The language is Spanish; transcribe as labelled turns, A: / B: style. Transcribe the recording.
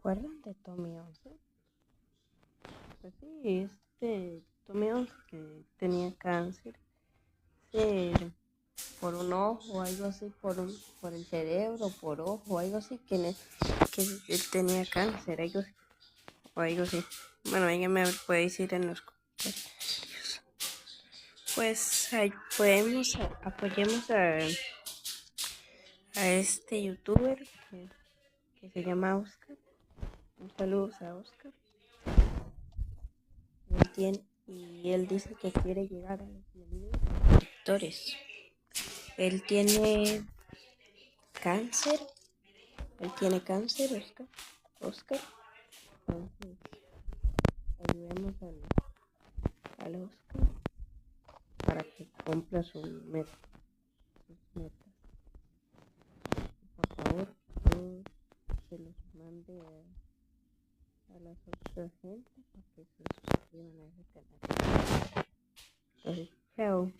A: acuerdan de Tommy 11? Pues sí, Tommy 11 que tenía cáncer, eh, por un ojo, algo así, por el cerebro, por ojo, algo así, que él tenía cáncer, algo así. Bueno, alguien me puede decir en los comentarios. Pues apoyemos a este youtuber que se llama Oscar. Un saludo a Oscar. Y él dice que quiere llegar a los 100,000 suscriptores. Él tiene cáncer. Oscar. Entonces, ayudemos al Oscar para que cumpla sus metas. Por favor, todos se los mande a las otras gente para que se suscriban a ese canal. Entonces, chao.